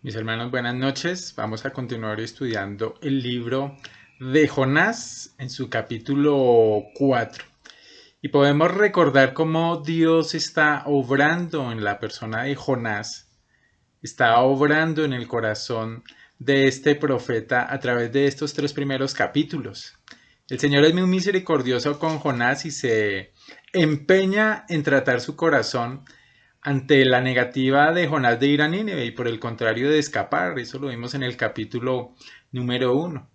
Mis hermanos, buenas noches. Vamos a continuar estudiando el libro de Jonás en su capítulo 4. Y podemos recordar cómo Dios está obrando en la persona de Jonás, está obrando en el corazón de este profeta a través de estos tres primeros capítulos. El Señor es muy misericordioso con Jonás y se empeña en tratar su corazón ante la negativa de Jonás de ir a Nínive y por el contrario de escapar. Eso lo vimos en el capítulo número 1.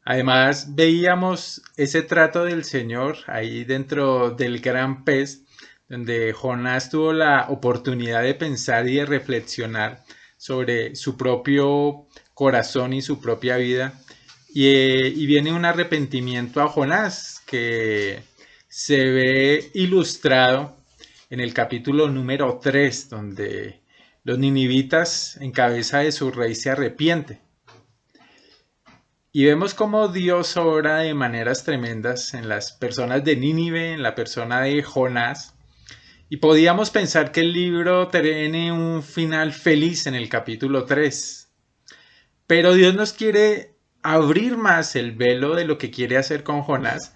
Además, veíamos ese trato del Señor ahí dentro del gran pez, donde Jonás tuvo la oportunidad de pensar y de reflexionar sobre su propio corazón y su propia vida. Y viene un arrepentimiento a Jonás que se ve ilustrado en el capítulo número 3, donde los ninivitas en cabeza de su rey se arrepienten. Y vemos cómo Dios obra de maneras tremendas en las personas de Nínive, en la persona de Jonás. Y podíamos pensar que el libro tiene un final feliz en el capítulo 3. Pero Dios nos quiere abrir más el velo de lo que quiere hacer con Jonás.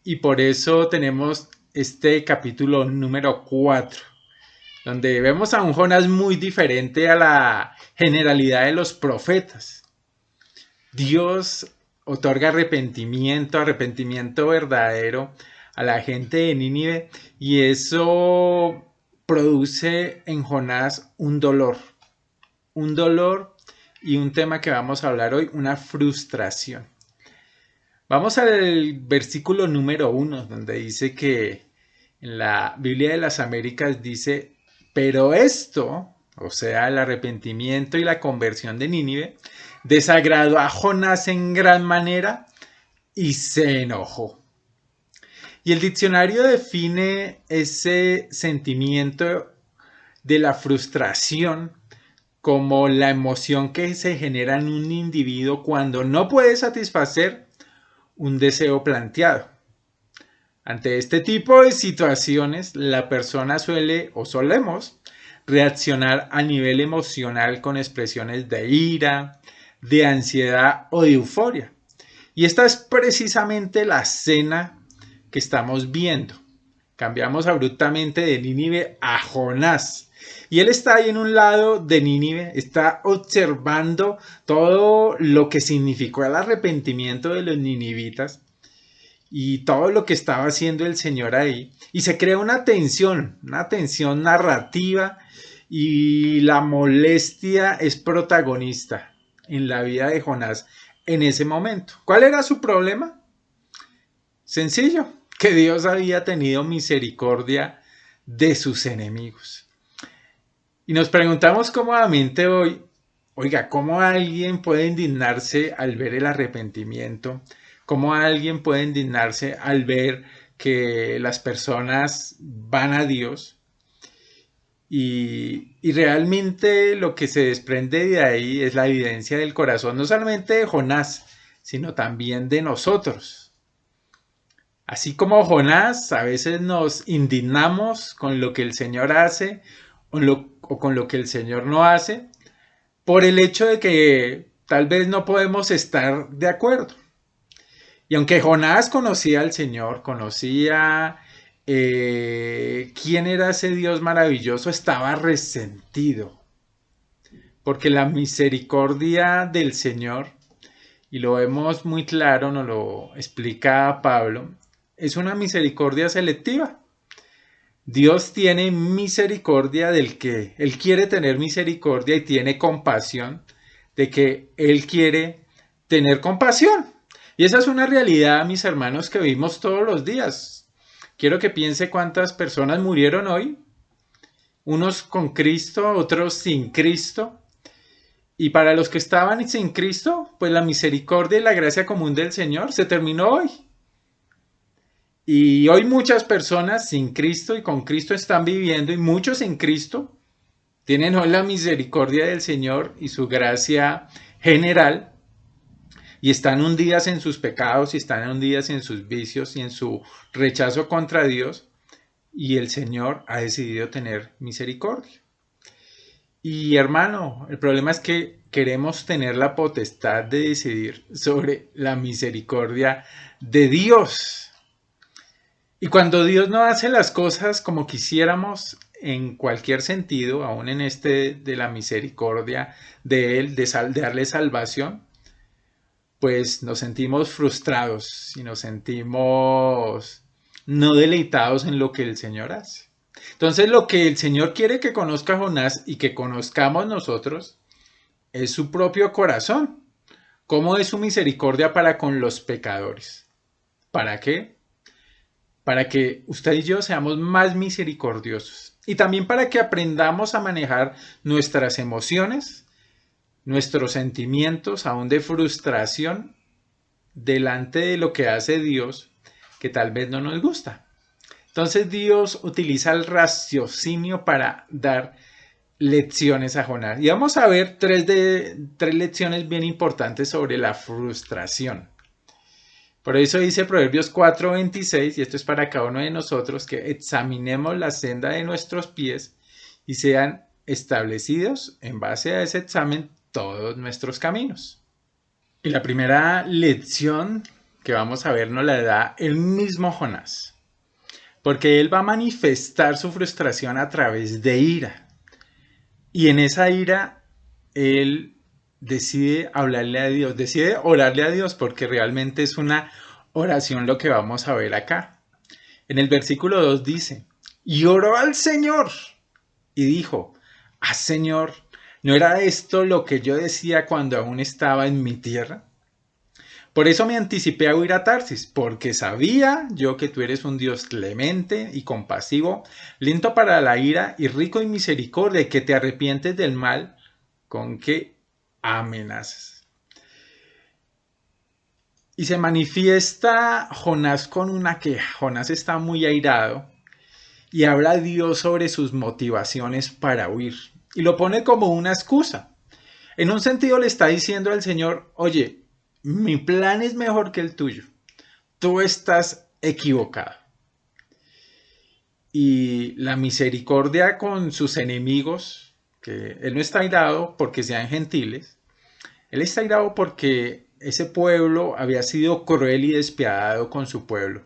Y por eso tenemos este capítulo número 4, donde vemos a un Jonás muy diferente a la generalidad de los profetas. Dios otorga arrepentimiento, arrepentimiento verdadero a la gente de Nínive y eso produce en Jonás un dolor y un tema que vamos a hablar hoy, una frustración. Vamos al versículo número 1, donde dice que en la Biblia de las Américas dice, pero esto, o sea, el arrepentimiento y la conversión de Nínive, desagradó a Jonás en gran manera y se enojó. Y el diccionario define ese sentimiento de la frustración como la emoción que se genera en un individuo cuando no puede satisfacer un deseo planteado. Ante este tipo de situaciones, la persona suele o solemos reaccionar a nivel emocional con expresiones de ira, de ansiedad o de euforia. Y esta es precisamente la escena que estamos viendo. Cambiamos abruptamente de Nínive a Jonás. Y él está ahí en un lado de Nínive, está observando todo lo que significó el arrepentimiento de los ninivitas y todo lo que estaba haciendo el Señor ahí. Y se crea una tensión narrativa y la molestia es protagonista en la vida de Jonás en ese momento. ¿Cuál era su problema? Sencillo, que Dios había tenido misericordia de sus enemigos. Y nos preguntamos cómodamente hoy, oiga, ¿cómo alguien puede indignarse al ver el arrepentimiento? ¿Cómo alguien puede indignarse al ver que las personas van a Dios? Y realmente lo que se desprende de ahí es la evidencia del corazón, no solamente de Jonás, sino también de nosotros. Así como Jonás, a veces nos indignamos con lo que el Señor hace o con lo que el Señor no hace, por el hecho de que tal vez no podemos estar de acuerdo. Y aunque Jonás conocía al Señor, conocía quién era ese Dios maravilloso, estaba resentido, porque la misericordia del Señor, y lo vemos muy claro, nos lo explica Pablo, es una misericordia selectiva. Dios tiene misericordia del que Él quiere tener misericordia y tiene compasión de que Él quiere tener compasión. Y esa es una realidad, mis hermanos, que vivimos todos los días. Quiero que piense cuántas personas murieron hoy, unos con Cristo, otros sin Cristo. Y para los que estaban sin Cristo, pues la misericordia y la gracia común del Señor se terminó hoy. Y hoy muchas personas sin Cristo y con Cristo están viviendo y muchos sin Cristo tienen hoy la misericordia del Señor y su gracia general y están hundidas en sus pecados y están hundidas en sus vicios y en su rechazo contra Dios y el Señor ha decidido tener misericordia. Y hermano, el problema es que queremos tener la potestad de decidir sobre la misericordia de Dios. Y cuando Dios no hace las cosas como quisiéramos en cualquier sentido, aún en este de la misericordia de Él, de darle salvación, pues nos sentimos frustrados y nos sentimos no deleitados en lo que el Señor hace. Entonces lo que el Señor quiere que conozca Jonás y que conozcamos nosotros es su propio corazón. ¿Cómo es su misericordia para con los pecadores? ¿Para qué? Para que usted y yo seamos más misericordiosos. Y también para que aprendamos a manejar nuestras emociones, nuestros sentimientos, aún de frustración, delante de lo que hace Dios, que tal vez no nos gusta. Entonces Dios utiliza el raciocinio para dar lecciones a Jonás. Y vamos a ver tres lecciones bien importantes sobre la frustración. Por eso dice Proverbios 4:26, y esto es para cada uno de nosotros, que examinemos la senda de nuestros pies y sean establecidos en base a ese examen todos nuestros caminos. Y la primera lección que vamos a ver nos la da el mismo Jonás, porque él va a manifestar su frustración a través de ira. Y en esa ira, él decide hablarle a Dios, decide orarle a Dios, porque realmente es una oración lo que vamos a ver acá. En el versículo 2 dice, y oró al Señor y dijo, Señor, ¿no era esto lo que yo decía cuando aún estaba en mi tierra? Por eso me anticipé a huir a Tarsis, porque sabía yo que tú eres un Dios clemente y compasivo, lento para la ira y rico en misericordia, y que te arrepientes del mal con que amenazas. Y se manifiesta Jonás con una queja. Jonás está muy airado y habla a Dios sobre sus motivaciones para huir. Y lo pone como una excusa. En un sentido le está diciendo al Señor, oye, mi plan es mejor que el tuyo. Tú estás equivocado. Y la misericordia con sus enemigos, que él no está airado porque sean gentiles, él está airado porque ese pueblo había sido cruel y despiadado con su pueblo.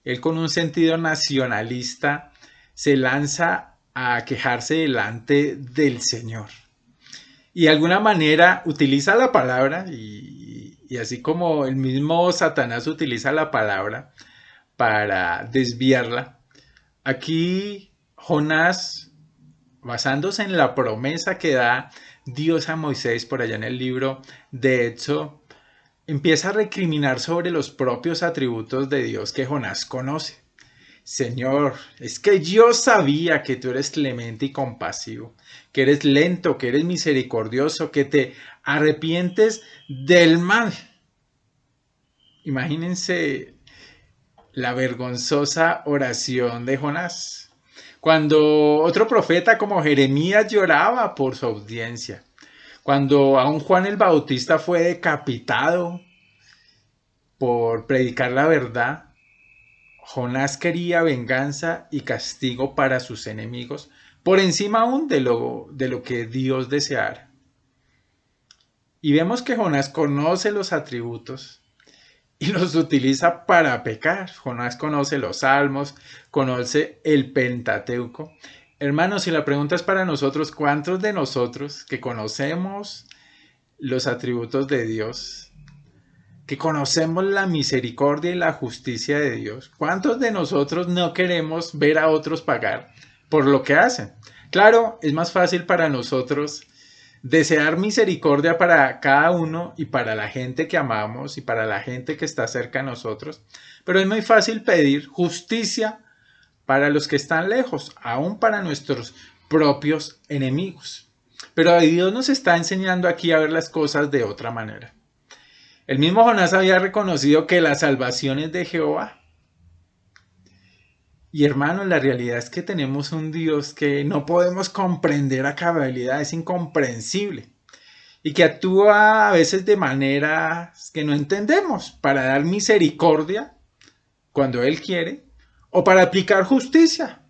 Él con un sentido nacionalista se lanza a quejarse delante del Señor. Y de alguna manera utiliza la palabra y así como el mismo Satanás utiliza la palabra para desviarla, aquí Jonás, basándose en la promesa que da Dios a Moisés por allá en el libro de Éxodo, empieza a recriminar sobre los propios atributos de Dios que Jonás conoce. Señor, es que yo sabía que tú eres clemente y compasivo, que eres lento, que eres misericordioso, que te arrepientes del mal. Imagínense la vergonzosa oración de Jonás, cuando otro profeta como Jeremías lloraba por su audiencia, cuando aún Juan el Bautista fue decapitado por predicar la verdad. Jonás quería venganza y castigo para sus enemigos, por encima aún de lo que Dios deseara. Y vemos que Jonás conoce los atributos y los utiliza para pecar. Jonás conoce los salmos, conoce el Pentateuco. Hermanos, si la pregunta es para nosotros, ¿cuántos de nosotros que conocemos los atributos de Dios, que conocemos la misericordia y la justicia de Dios, cuántos de nosotros no queremos ver a otros pagar por lo que hacen? Claro, es más fácil para nosotros desear misericordia para cada uno y para la gente que amamos y para la gente que está cerca de nosotros, pero es muy fácil pedir justicia para los que están lejos, aún para nuestros propios enemigos. Pero Dios nos está enseñando aquí a ver las cosas de otra manera. El mismo Jonás había reconocido que la salvación es de Jehová. Y hermanos, la realidad es que tenemos un Dios que no podemos comprender a cabalidad, es incomprensible. Y que actúa a veces de maneras que no entendemos, para dar misericordia cuando Él quiere, o para aplicar justicia.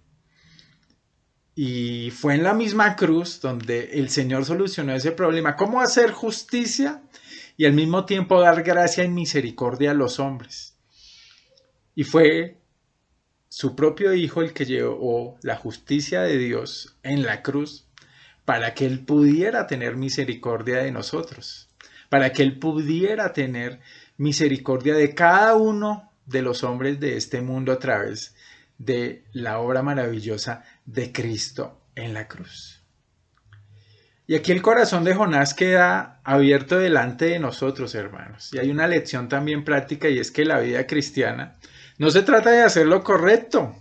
Y fue en la misma cruz donde el Señor solucionó ese problema. ¿Cómo hacer justicia y al mismo tiempo dar gracia y misericordia a los hombres? Y fue su propio Hijo el que llevó la justicia de Dios en la cruz para que Él pudiera tener misericordia de nosotros, para que Él pudiera tener misericordia de cada uno de los hombres de este mundo a través de la obra maravillosa de Cristo en la cruz. Y aquí el corazón de Jonás queda abierto delante de nosotros, hermanos. Y hay una lección también práctica, y es que la vida cristiana no se trata de hacer lo correcto.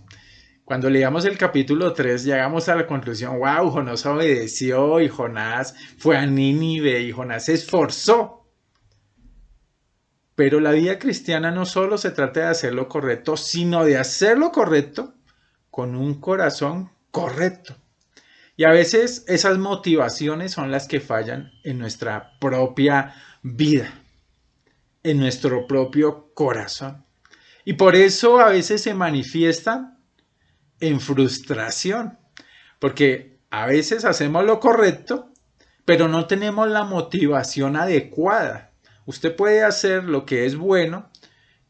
Cuando leíamos el capítulo 3 llegamos a la conclusión, wow, Jonás obedeció y Jonás fue a Nínive y Jonás se esforzó. Pero la vida cristiana no solo se trata de hacer lo correcto, sino de hacer lo correcto con un corazón correcto. Y a veces esas motivaciones son las que fallan en nuestra propia vida, en nuestro propio corazón. Y por eso a veces se manifiestan en frustración, porque a veces hacemos lo correcto, pero no tenemos la motivación adecuada. Usted puede hacer lo que es bueno,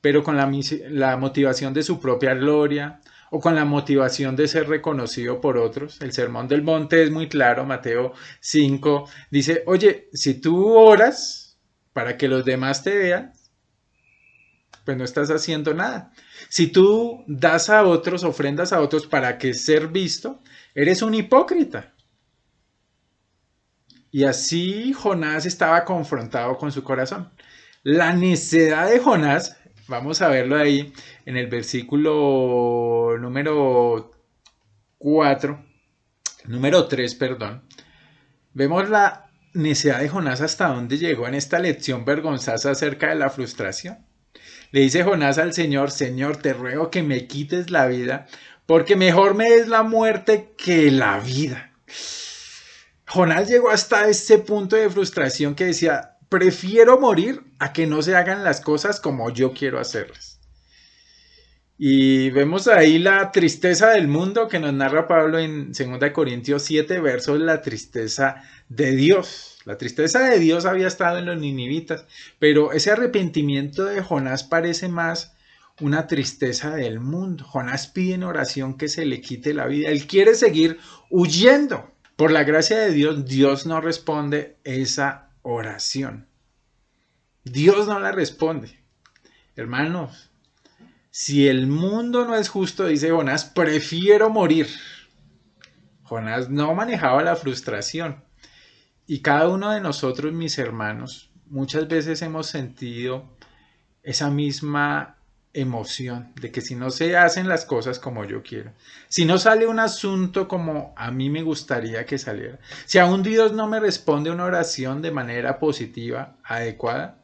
pero con la motivación de su propia gloria o con la motivación de ser reconocido por otros. El Sermón del Monte es muy claro, Mateo 5, dice, oye, si tú oras para que los demás te vean, pues no estás haciendo nada. Si tú das a otros, ofrendas a otros para que ser visto, eres un hipócrita. Y así Jonás estaba confrontado con su corazón. La necedad de Jonás, vamos a verlo ahí en el versículo número 3, perdón. Vemos la necedad de Jonás hasta dónde llegó en esta lección vergonzosa acerca de la frustración. Le dice Jonás al Señor, Señor, te ruego que me quites la vida, porque mejor me es la muerte que la vida. Jonás llegó hasta ese punto de frustración que decía, prefiero morir a que no se hagan las cosas como yo quiero hacerlas. Y vemos ahí la tristeza del mundo que nos narra Pablo en 2 Corintios 7, versos la tristeza de Dios. La tristeza de Dios había estado en los ninivitas, pero ese arrepentimiento de Jonás parece más una tristeza del mundo. Jonás pide en oración que se le quite la vida. Él quiere seguir huyendo. Por la gracia de Dios, Dios no responde esa oración. Dios no la responde. Hermanos, si el mundo no es justo, dice Jonás, prefiero morir. Jonás no manejaba la frustración. Y cada uno de nosotros, mis hermanos, muchas veces hemos sentido esa misma emoción de que si no se hacen las cosas como yo quiero, si no sale un asunto como a mí me gustaría que saliera, si aún Dios no me responde una oración de manera positiva, adecuada,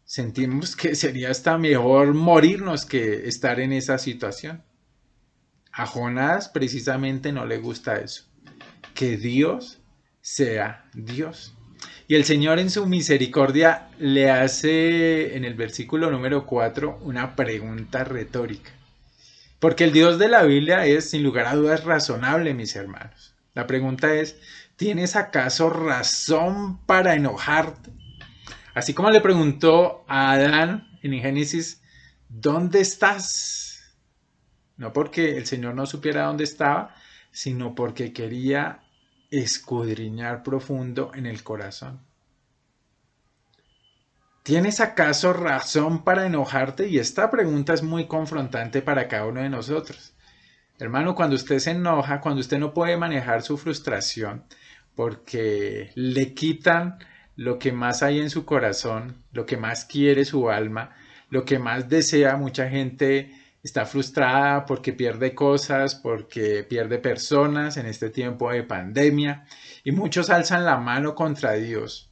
sentimos que sería hasta mejor morirnos que estar en esa situación. A Jonás precisamente no le gusta eso, que Dios sea Dios. Y el Señor en su misericordia le hace en el versículo número 4 una pregunta retórica. Porque el Dios de la Biblia es sin lugar a dudas razonable, mis hermanos. La pregunta es, ¿tienes acaso razón para enojarte? Así como le preguntó a Adán en Génesis, ¿dónde estás? No porque el Señor no supiera dónde estaba, sino porque quería escudriñar profundo en el corazón. ¿Tienes acaso razón para enojarte? Y esta pregunta es muy confrontante para cada uno de nosotros. Hermano, cuando usted se enoja, cuando usted no puede manejar su frustración, porque le quitan lo que más hay en su corazón, lo que más quiere su alma, lo que más desea, mucha gente está frustrada porque pierde cosas, porque pierde personas en este tiempo de pandemia, y muchos alzan la mano contra Dios.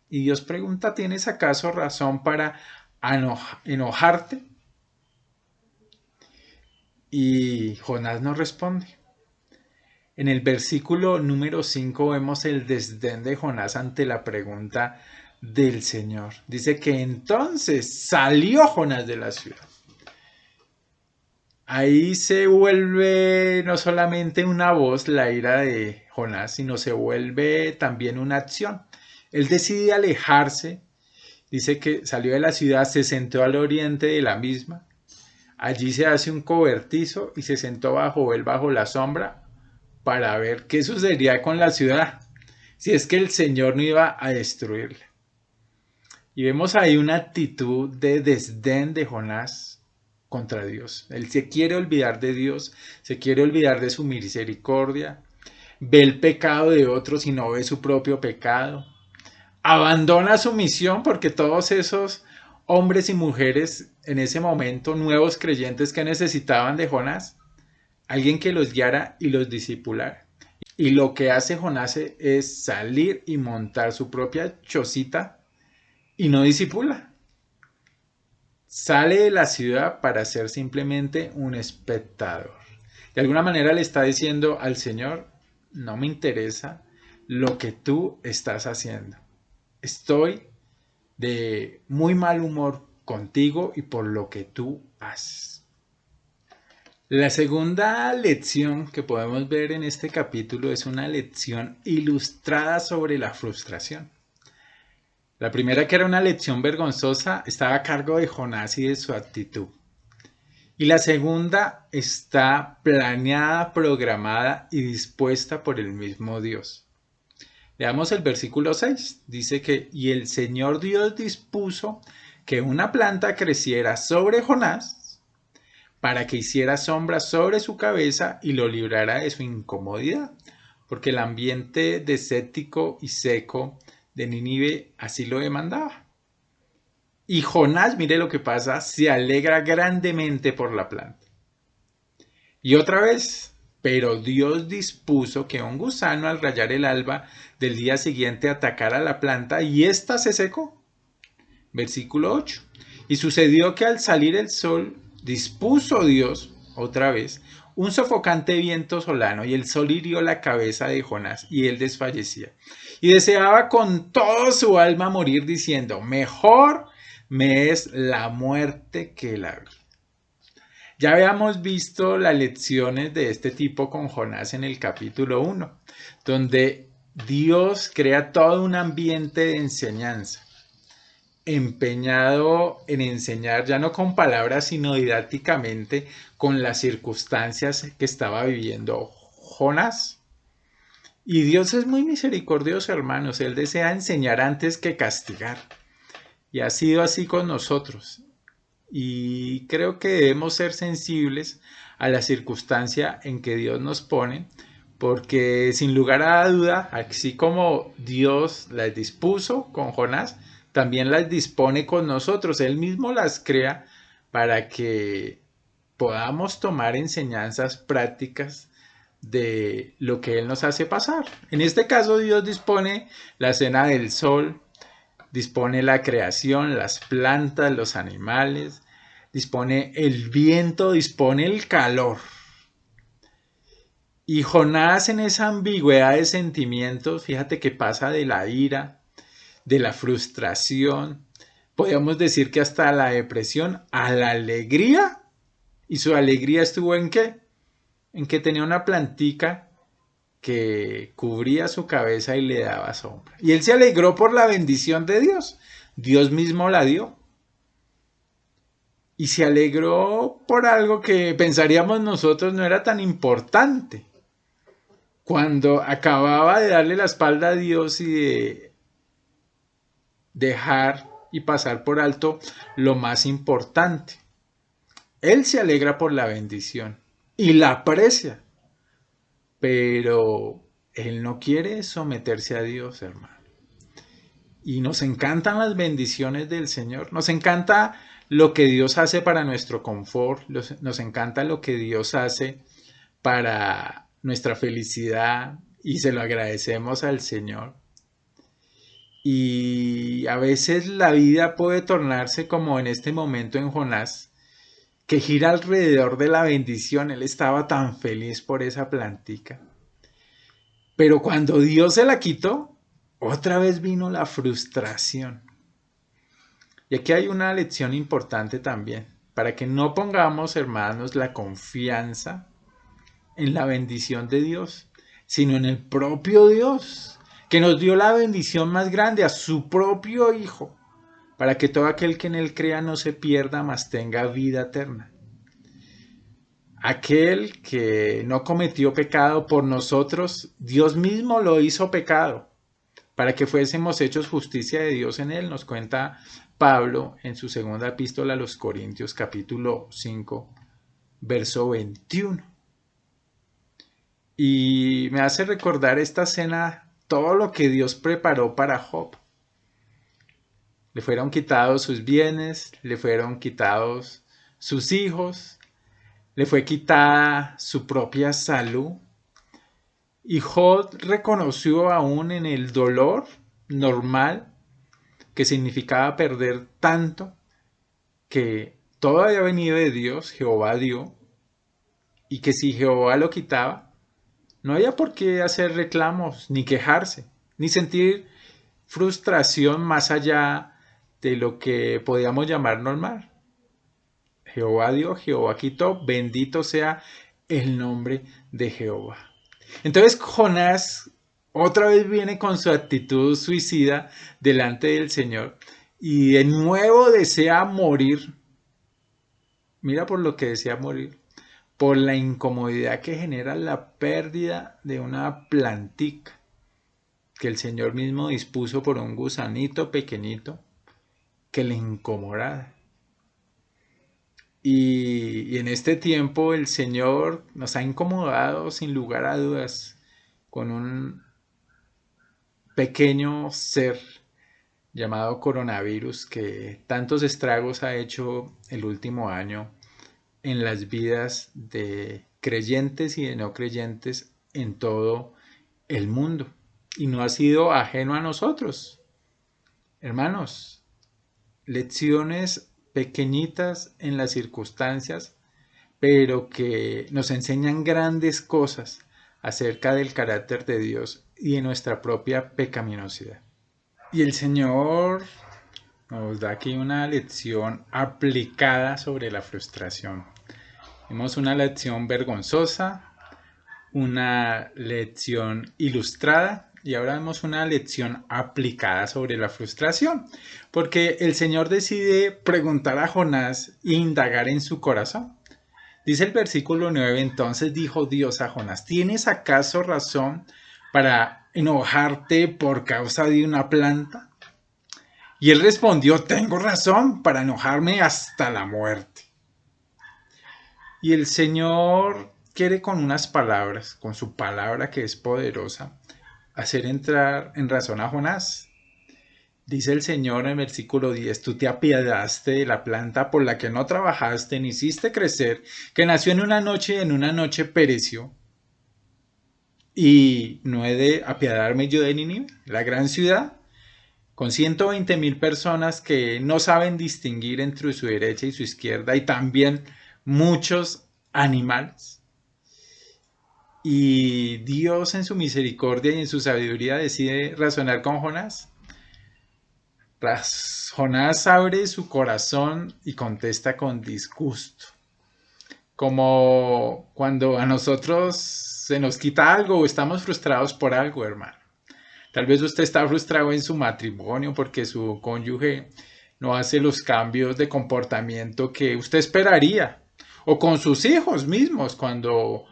Y Dios pregunta, ¿tienes acaso razón para enojarte? Y Jonás no responde. En el versículo número 5 vemos el desdén de Jonás ante la pregunta del Señor. Dice que entonces salió Jonás de la ciudad. ahí se vuelve no solamente una voz, la ira de Jonás, sino se vuelve también una acción. Él decide alejarse, dice que salió de la ciudad, se sentó al oriente de la misma, allí se hace un cobertizo y se sentó bajo él, bajo la sombra, para ver qué sucedería con la ciudad, si es que el Señor no iba a destruirla. Y vemos ahí una actitud de desdén de Jonás contra Dios. Él se quiere olvidar de Dios, se quiere olvidar de su misericordia, ve el pecado de otros y no ve su propio pecado. Abandona su misión porque todos esos hombres y mujeres en ese momento, nuevos creyentes que necesitaban de Jonás, alguien que los guiara y los discipulara. Y lo que hace Jonás es salir y montar su propia chocita y no disipula. Sale de la ciudad para ser simplemente un espectador. De alguna manera le está diciendo al Señor, no me interesa lo que tú estás haciendo. Estoy de muy mal humor contigo y por lo que tú haces. La segunda lección que podemos ver en este capítulo es una lección ilustrada sobre la frustración. La primera, que era una lección vergonzosa, estaba a cargo de Jonás y de su actitud. Y la segunda está planeada, programada y dispuesta por el mismo Dios. Leamos el versículo 6. Dice que, y el Señor Dios dispuso que una planta creciera sobre Jonás para que hiciera sombra sobre su cabeza y lo librara de su incomodidad, porque el ambiente desértico y seco de Nínive así lo demandaba. Y Jonás, mire lo que pasa, se alegra grandemente por la planta. Y otra vez, pero Dios dispuso que un gusano al rayar el alba del día siguiente atacara la planta y ésta se secó. Versículo 8. Y sucedió que al salir el sol, dispuso Dios, otra vez, un sofocante viento solano, y el sol hirió la cabeza de Jonás, y él desfallecía. Y deseaba con toda su alma morir, diciendo, mejor me es la muerte que la vida. Ya habíamos visto las lecciones de este tipo con Jonás en el capítulo 1, donde Dios crea todo un ambiente de enseñanza, empeñado en enseñar ya no con palabras, sino didácticamente con las circunstancias que estaba viviendo Jonás. Y Dios es muy misericordioso, hermanos. Él desea enseñar antes que castigar. Y ha sido así con nosotros. Y creo que debemos ser sensibles a la circunstancia en que Dios nos pone, porque sin lugar a duda, así como Dios las dispuso con Jonás, también las dispone con nosotros. Él mismo las crea para que podamos tomar enseñanzas prácticas de lo que Él nos hace pasar. En este caso, Dios dispone la escena del sol, dispone la creación, las plantas, los animales, dispone el viento, dispone el calor. Y Jonás, en esa ambigüedad de sentimientos, fíjate que pasa de la ira, de la frustración, podríamos decir que hasta la depresión, a la alegría. ¿Y su alegría estuvo en qué? En que tenía una plantica que cubría su cabeza y le daba sombra. Y él se alegró por la bendición de Dios. Dios mismo la dio. Y se alegró por algo que pensaríamos nosotros no era tan importante. Cuando acababa de darle la espalda a Dios y de dejar y pasar por alto lo más importante. Él se alegra por la bendición y la aprecia, pero él no quiere someterse a Dios, hermano. Y nos encantan las bendiciones del Señor, nos encanta lo que Dios hace para nuestro confort, nos encanta lo que Dios hace para nuestra felicidad y se lo agradecemos al Señor. Y a veces la vida puede tornarse como en este momento en Jonás, que gira alrededor de la bendición. Él estaba tan feliz por esa plantica. Pero cuando Dios se la quitó, otra vez vino la frustración. Y aquí hay una lección importante también. para que no pongamos, hermanos, la confianza en la bendición de Dios, sino en el propio Dios, que nos dio la bendición más grande, a su propio Hijo, para que todo aquel que en él crea no se pierda, mas tenga vida eterna. Aquel que no cometió pecado por nosotros, Dios mismo lo hizo pecado, para que fuésemos hechos justicia de Dios en él, nos cuenta Pablo en su segunda epístola a los Corintios, capítulo 5, verso 21. Y me hace recordar esta cena, todo lo que Dios preparó para Job. Le fueron quitados sus bienes, le fueron quitados sus hijos, le fue quitada su propia salud. Y Job reconoció aún en el dolor normal que significaba perder tanto, que todo había venido de Dios, Jehová dio, y que si Jehová lo quitaba, no había por qué hacer reclamos, ni quejarse, ni sentir frustración más allá de lo que podíamos llamar normal. Jehová dio, Jehová quitó, bendito sea el nombre de Jehová. Entonces Jonás otra vez viene con su actitud suicida delante del Señor y de nuevo desea morir. Mira por lo que desea morir. Por la incomodidad que genera la pérdida de una plantica que el Señor mismo dispuso por un gusanito pequeñito que le incomodara. Y en este tiempo el Señor nos ha incomodado sin lugar a dudas con un pequeño ser llamado coronavirus que tantos estragos ha hecho el último año en las vidas de creyentes y de no creyentes en todo el mundo. Y no ha sido ajeno a nosotros. Hermanos, lecciones pequeñitas en las circunstancias, pero que nos enseñan grandes cosas acerca del carácter de Dios y de nuestra propia pecaminosidad. Y el Señor nos da aquí una lección aplicada sobre la frustración. Vemos una lección vergonzosa, una lección ilustrada y ahora vemos una lección aplicada sobre la frustración, porque el Señor decide preguntar a Jonás e indagar en su corazón. Dice el versículo 9, entonces dijo Dios a Jonás, ¿tienes acaso razón para enojarte por causa de una planta? Y él respondió, tengo razón para enojarme hasta la muerte. Y el Señor quiere con unas palabras, con su palabra que es poderosa, hacer entrar en razón a Jonás. Dice el Señor en el versículo 10, tú te apiadaste de la planta por la que no trabajaste ni hiciste crecer, que nació en una noche y en una noche pereció. Y no he de apiadarme yo de Nínive, la gran ciudad, con 120,000 personas que no saben distinguir entre su derecha y su izquierda, y también muchos animales. Y Dios en su misericordia y en su sabiduría decide razonar con Jonás. Jonás abre su corazón y contesta con disgusto. Como cuando a nosotros se nos quita algo o estamos frustrados por algo, hermano. Tal vez usted está frustrado en su matrimonio porque su cónyuge no hace los cambios de comportamiento que usted esperaría. O con sus hijos mismos, cuando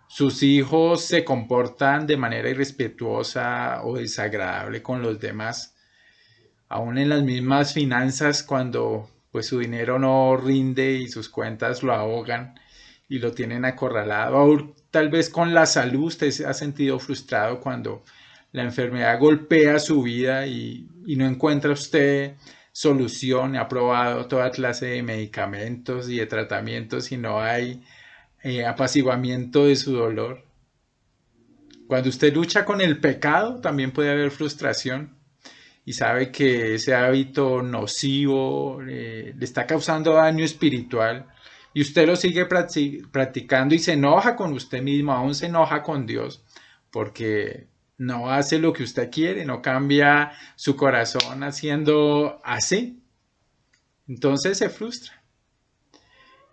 sus hijos se comportan de manera irrespetuosa o desagradable con los demás. Aún en las mismas finanzas, cuando pues su dinero no rinde y sus cuentas lo ahogan y lo tienen acorralado. O tal vez con la salud usted se ha sentido frustrado cuando la enfermedad golpea su vida y no encuentra usted solución. Ha probado toda clase de medicamentos y de tratamientos y no hay apaciguamiento de su dolor. Cuando usted lucha con el pecado, también puede haber frustración y sabe que ese hábito nocivo le está causando daño espiritual y usted lo sigue practicando y se enoja con usted mismo, aún se enoja con Dios porque no hace lo que usted quiere, no cambia su corazón haciendo así. Entonces se frustra.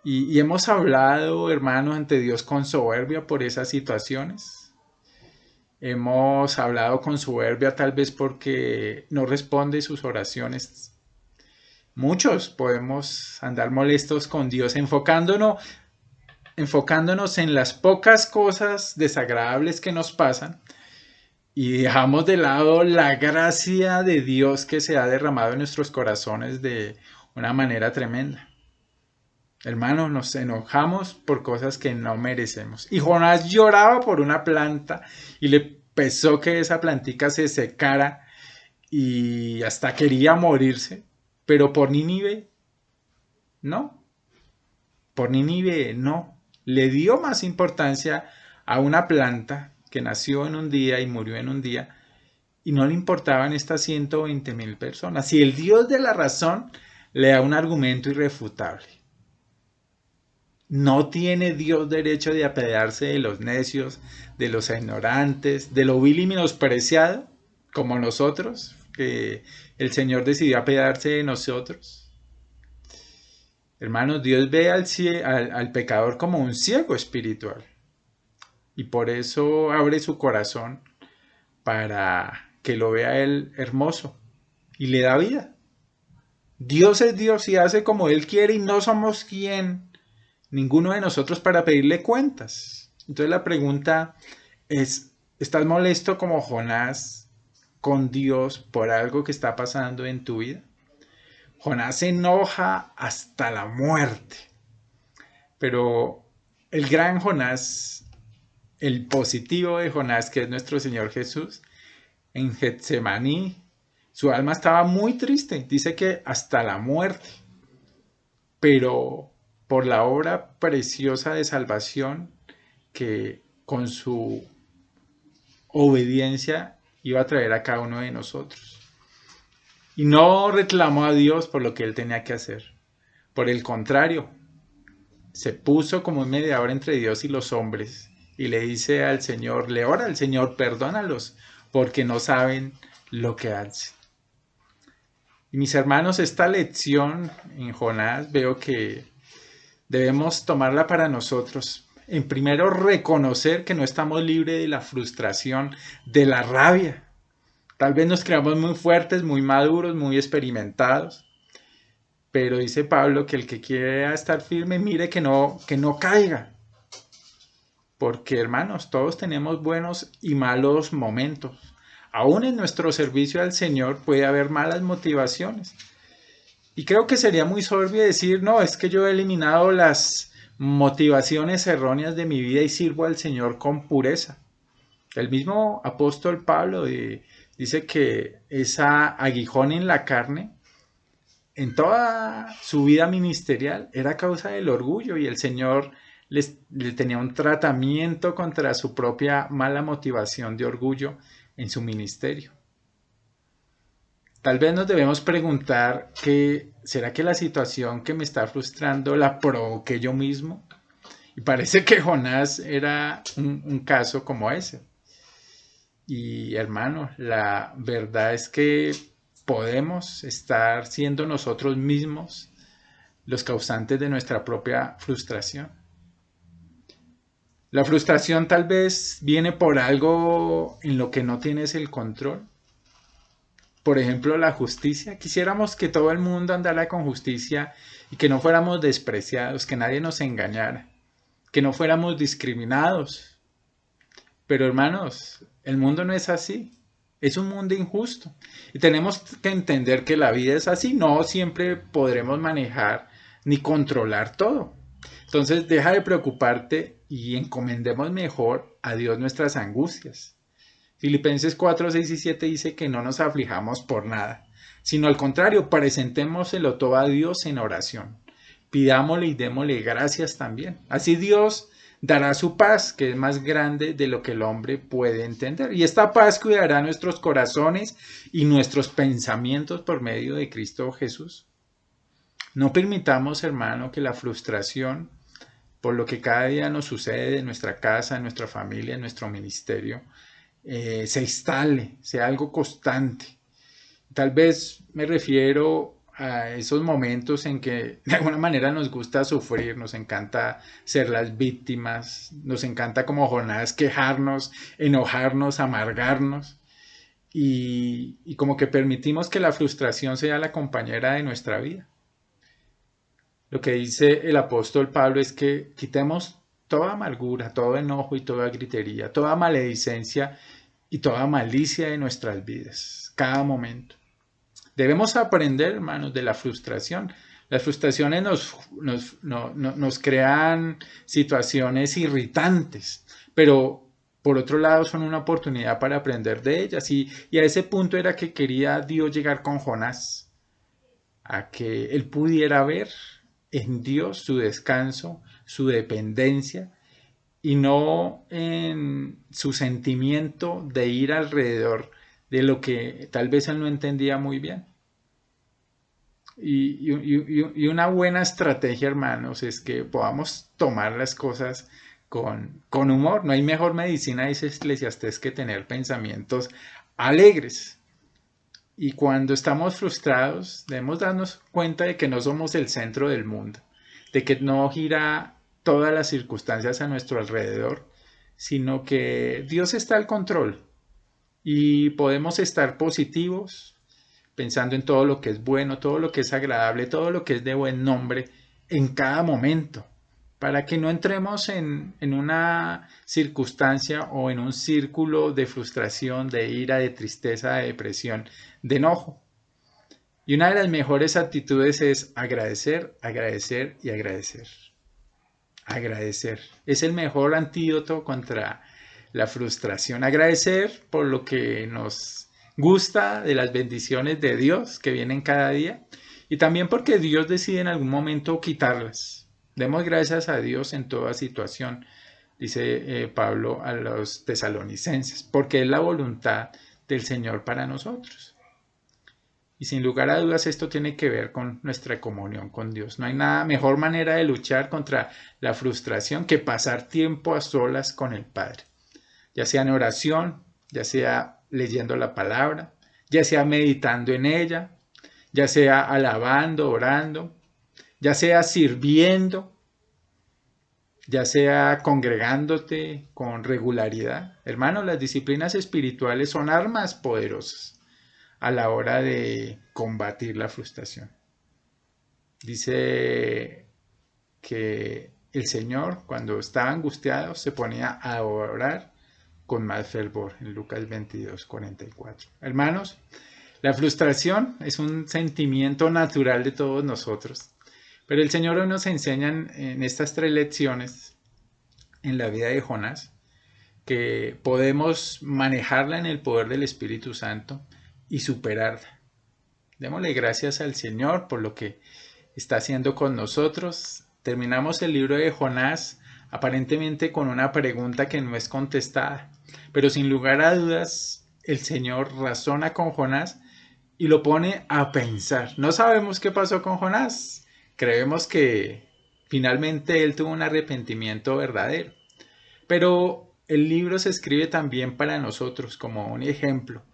Y hemos hablado, hermanos, ante Dios con soberbia por esas situaciones. Hemos hablado con soberbia tal vez porque no responde sus oraciones. Muchos podemos andar molestos con Dios, enfocándonos en las pocas cosas desagradables que nos pasan y dejamos de lado la gracia de Dios que se ha derramado en nuestros corazones de una manera tremenda. Hermanos, nos enojamos por cosas que no merecemos. Y Jonás lloraba por una planta y le pesó que esa plantica se secara y hasta quería morirse. Pero por Nínive, no. Por Nínive, no. Le dio más importancia a una planta que nació en un día y murió en un día y no le importaban estas 120,000 personas. Si el Dios de la razón le da un argumento irrefutable. No tiene Dios derecho de apearse de los necios, de los ignorantes, de lo vil y menospreciado, como nosotros, que el Señor decidió apearse de nosotros. Hermanos, Dios ve al pecador como un ciego espiritual y por eso abre su corazón para que lo vea él hermoso y le da vida. Dios es Dios y hace como Él quiere y no somos ninguno de nosotros para pedirle cuentas. Entonces la pregunta es, ¿estás molesto como Jonás con Dios por algo que está pasando en tu vida? Jonás se enoja hasta la muerte, pero el gran Jonás, el positivo de Jonás, que es nuestro Señor Jesús, en Getsemaní, su alma estaba muy triste, dice que hasta la muerte, pero por la obra preciosa de salvación que con su obediencia iba a traer a cada uno de nosotros. Y no reclamó a Dios por lo que él tenía que hacer. Por el contrario, se puso como un mediador entre Dios y los hombres y le dice al Señor, le ora al Señor, perdónalos porque no saben lo que hacen. Y mis hermanos, esta lección en Jonás veo que debemos tomarla para nosotros. En primero, reconocer que no estamos libres de la frustración, de la rabia. Tal vez nos creamos muy fuertes, muy maduros, muy experimentados. Pero dice Pablo que el que quiera estar firme, mire que no caiga. Porque, hermanos, todos tenemos buenos y malos momentos. Aún en nuestro servicio al Señor puede haber malas motivaciones. Y creo que sería muy soberbio decir, no, es que yo he eliminado las motivaciones erróneas de mi vida y sirvo al Señor con pureza. El mismo apóstol Pablo dice que esa aguijón en la carne, en toda su vida ministerial, era causa del orgullo y el Señor le tenía un tratamiento contra su propia mala motivación de orgullo en su ministerio. Tal vez nos debemos preguntar ¿será que la situación que me está frustrando la provoqué yo mismo? Y parece que Jonás era un caso como ese. Y hermano, la verdad es que podemos estar siendo nosotros mismos los causantes de nuestra propia frustración. La frustración tal vez viene por algo en lo que no tienes el control. Por ejemplo, la justicia. Quisiéramos que todo el mundo andara con justicia y que no fuéramos despreciados, que nadie nos engañara, que no fuéramos discriminados. Pero hermanos, el mundo no es así. Es un mundo injusto. Y tenemos que entender que la vida es así. No siempre podremos manejar ni controlar todo. Entonces deja de preocuparte y encomendemos mejor a Dios nuestras angustias. Filipenses 4, 6 y 7 dice que no nos aflijamos por nada, sino al contrario, presentémoselo todo a Dios en oración. Pidámosle y démosle gracias también. Así Dios dará su paz, que es más grande de lo que el hombre puede entender. Y esta paz cuidará nuestros corazones y nuestros pensamientos por medio de Cristo Jesús. No permitamos, hermano, que la frustración por lo que cada día nos sucede en nuestra casa, en nuestra familia, en nuestro ministerio, se instale, sea algo constante. Tal vez me refiero a esos momentos en que de alguna manera nos gusta sufrir, nos encanta ser las víctimas, nos encanta como Jonás quejarnos, enojarnos, amargarnos y como que permitimos que la frustración sea la compañera de nuestra vida. Lo que dice el apóstol Pablo es que quitemos toda amargura, todo enojo y toda gritería, toda maledicencia y toda malicia de nuestras vidas, cada momento. Debemos aprender, hermanos, de la frustración. Las frustraciones nos crean situaciones irritantes, pero por otro lado son una oportunidad para aprender de ellas. Y a ese punto era que quería Dios llegar con Jonás, a que él pudiera ver en Dios su descanso, su dependencia, y no en su sentimiento de ir alrededor de lo que tal vez él no entendía muy bien. Y una buena estrategia, hermanos, es que podamos tomar las cosas con humor. No hay mejor medicina, dice Eclesiastés, que tener pensamientos alegres. Y cuando estamos frustrados, debemos darnos cuenta de que no somos el centro del mundo, de que no gira todas las circunstancias a nuestro alrededor, sino que Dios está al control y podemos estar positivos, pensando en todo lo que es bueno, todo lo que es agradable, todo lo que es de buen nombre en cada momento, para que no entremos en una circunstancia o en un círculo de frustración, de ira, de tristeza, de depresión, de enojo. Y una de las mejores actitudes es agradecer, agradecer y agradecer. Agradecer. Es el mejor antídoto contra la frustración. Agradecer por lo que nos gusta de las bendiciones de Dios que vienen cada día y también porque Dios decide en algún momento quitarlas. Demos gracias a Dios en toda situación, dice Pablo a los tesalonicenses, porque es la voluntad del Señor para nosotros. Y sin lugar a dudas esto tiene que ver con nuestra comunión con Dios. No hay nada mejor manera de luchar contra la frustración que pasar tiempo a solas con el Padre, ya sea en oración, ya sea leyendo la palabra, ya sea meditando en ella, ya sea alabando, orando, ya sea sirviendo, ya sea congregándote con regularidad. Hermanos, las disciplinas espirituales son armas poderosas a la hora de combatir la frustración. Dice que el Señor, cuando estaba angustiado, se ponía a orar con más fervor en Lucas 22, 44. Hermanos, la frustración es un sentimiento natural de todos nosotros, pero el Señor hoy nos enseña en estas 3 lecciones en la vida de Jonás que podemos manejarla en el poder del Espíritu Santo y superarla. Démosle gracias al Señor por lo que está haciendo con nosotros. Terminamos el libro de Jonás aparentemente con una pregunta que no es contestada, pero sin lugar a dudas el Señor razona con Jonás y lo pone a pensar. No sabemos qué pasó con Jonás. Creemos que finalmente él tuvo un arrepentimiento verdadero, pero el libro se escribe también para nosotros como un ejemplo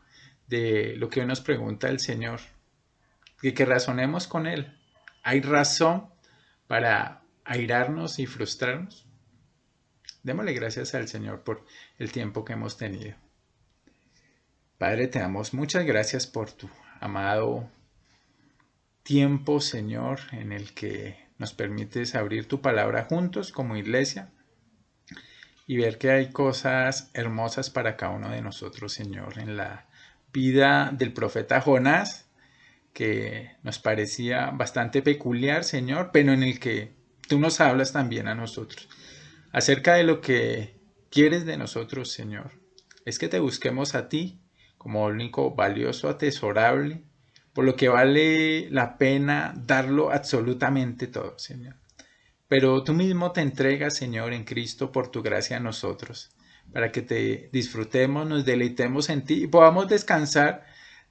de lo que hoy nos pregunta el Señor, que razonemos con Él. ¿Hay razón para airarnos y frustrarnos? Démosle gracias al Señor por el tiempo que hemos tenido. Padre, te damos muchas gracias por tu amado tiempo, Señor, en el que nos permites abrir tu palabra juntos como iglesia y ver que hay cosas hermosas para cada uno de nosotros, Señor, en la vida del profeta Jonás, que nos parecía bastante peculiar, Señor, pero en el que tú nos hablas también a nosotros, acerca de lo que quieres de nosotros, Señor. Es que te busquemos a ti como único valioso, atesorable, por lo que vale la pena darlo absolutamente todo, Señor. Pero tú mismo te entregas, Señor, en Cristo por tu gracia a nosotros, para que te disfrutemos, nos deleitemos en ti y podamos descansar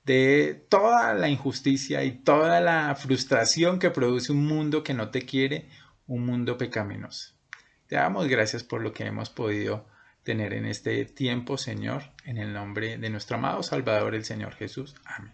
de toda la injusticia y toda la frustración que produce un mundo que no te quiere, un mundo pecaminoso. Te damos gracias por lo que hemos podido tener en este tiempo, Señor, en el nombre de nuestro amado Salvador, el Señor Jesús. Amén.